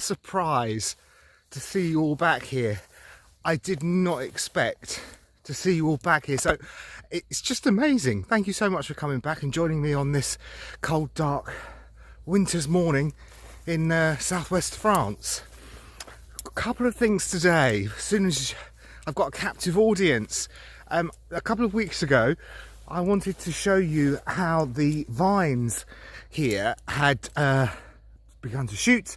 Surprise to see you all back here. I did not expect to see you all back here, so it's just amazing. Thank you so much for coming back and joining me on this cold, dark winter's morning in southwest France. A couple of things today. As soon as I've got a captive audience, a couple of weeks ago I wanted to show you how the vines here had begun to shoot,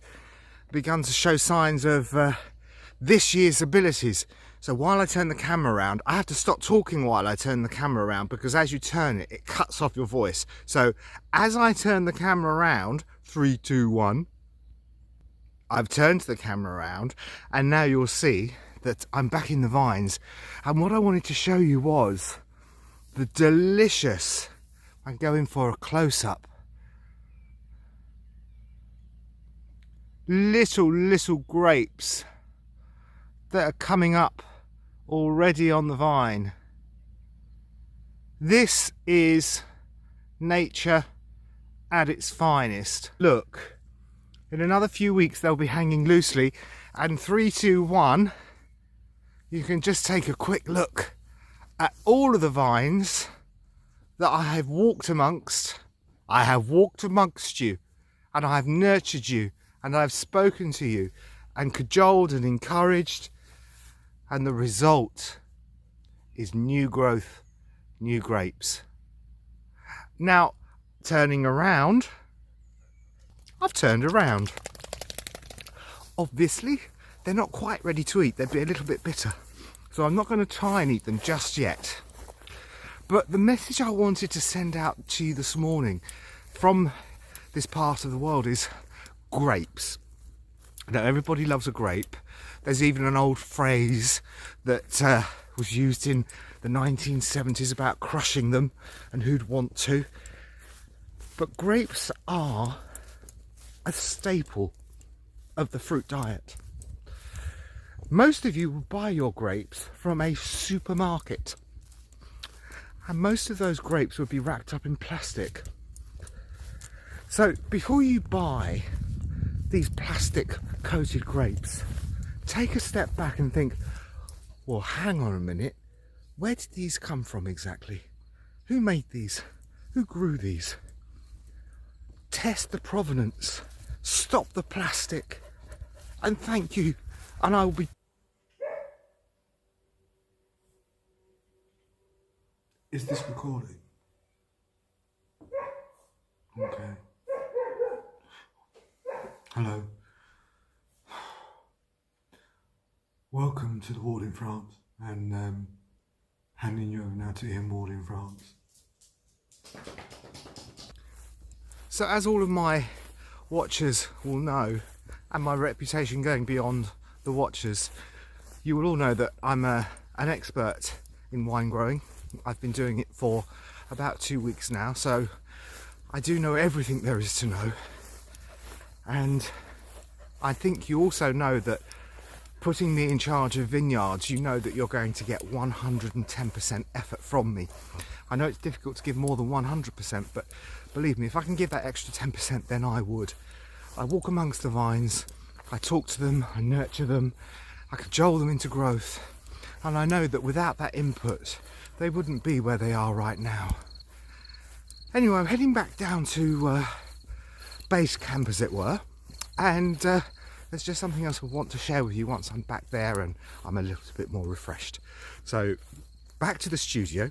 begun to show signs of this year's abilities. So while I turn the camera around, I have to stop talking while I turn the camera around, because as you turn it, it cuts off your voice. So as I turn the camera around, 3, 2, 1, I've turned the camera around, and now you'll see that I'm back in the vines. And what I wanted to show you was the delicious, I'm going for a close-up, little grapes that are coming up already on the vine. This is nature at its finest. Look, in another few weeks they'll be hanging loosely, and 3, 2, 1, you can just take a quick look at all of the vines that I have walked amongst. I have walked amongst you, and I have nurtured you, and I've spoken to you and cajoled and encouraged, and the result is new growth, new grapes. Now, turning around, I've turned around. Obviously, they're not quite ready to eat. They'd be a little bit bitter. So I'm not going to try and eat them just yet. But the message I wanted to send out to you this morning from this part of the world is grapes. Now, everybody loves a grape. There's even an old phrase that was used in the 1970s about crushing them and who'd want to. But grapes are a staple of the fruit diet. Most of you will buy your grapes from a supermarket, and most of those grapes would be wrapped up in plastic. So before you buy these plastic coated grapes, take a step back and think, well, hang on a minute, where did these come from exactly? Who made these? Who grew these? Test the provenance, stop the plastic, and thank you, and I will be... Is this recording? Okay. Hello. Welcome to the ward in France, and handing you over now to Ian Ward in France. So as all of my watchers will know, and my reputation going beyond the watchers, you will all know that I'm an expert in wine growing. I've been doing it for about 2 weeks now, so I do know everything there is to know. And I think you also know that putting me in charge of vineyards, you know that you're going to get 110% effort from me. I know it's difficult to give more than 100%, but believe me, if I can give that extra 10%, then I would. I walk amongst the vines, I talk to them, I nurture them, I cajole them into growth, and I know that without that input, they wouldn't be where they are right now. Anyway, I'm heading back down to base camp, as it were, and there's just something else I want to share with you once I'm back there and I'm a little bit more refreshed. So back to the studio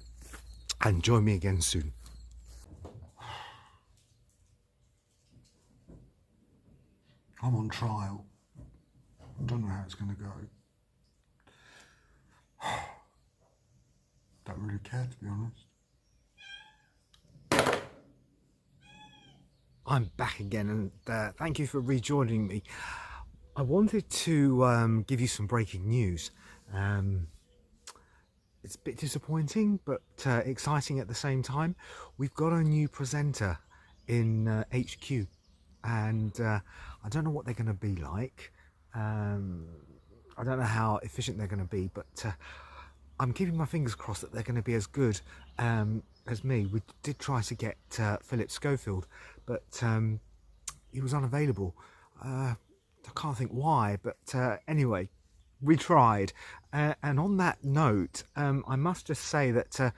and join me again soon. I'm on trial. I don't know how it's going to go. Don't really care, to be honest. I'm back again, and thank you for rejoining me. I wanted to give you some breaking news. It's a bit disappointing, but exciting at the same time. We've got a new presenter in HQ, and I don't know what they're going to be like. I don't know how efficient they're going to be, but I'm keeping my fingers crossed that they're going to be as good as me. We did try to get Philip Schofield, but he was unavailable. I can't think why, but anyway, we tried. And on that note, I must just say that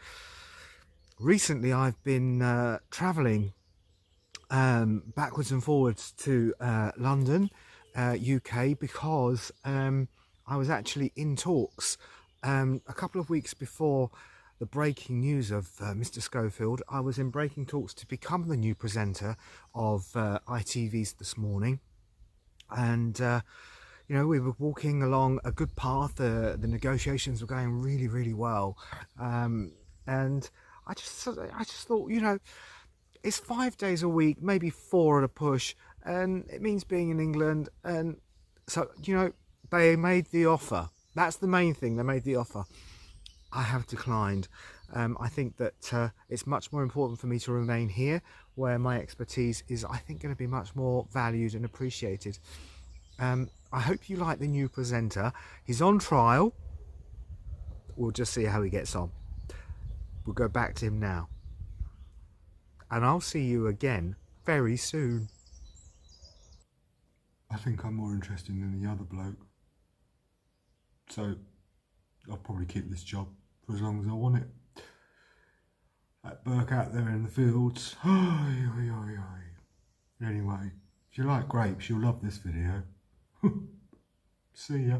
recently I've been travelling backwards and forwards to London, UK, because I was actually in talks a couple of weeks before the breaking news of Mr. Schofield. I was in breaking talks to become the new presenter of ITV's This Morning, and you know, we were walking along a good path. The negotiations were going really, really well, and I just thought, you know, it's 5 days a week, maybe 4 at a push, and it means being in England. And so, you know, they made the offer. That's the main thing. They made the offer. I have declined. I think that it's much more important for me to remain here, where my expertise is, I think, going to be much more valued and appreciated. I hope you like the new presenter. He's on trial. We'll just see how he gets on. We'll go back to him now. And I'll see you again very soon. I think I'm more interested than the other bloke. So I'll probably keep this job for as long as I want it. That Burke out there in the fields. Anyway, if you like grapes, you'll love this video. See ya.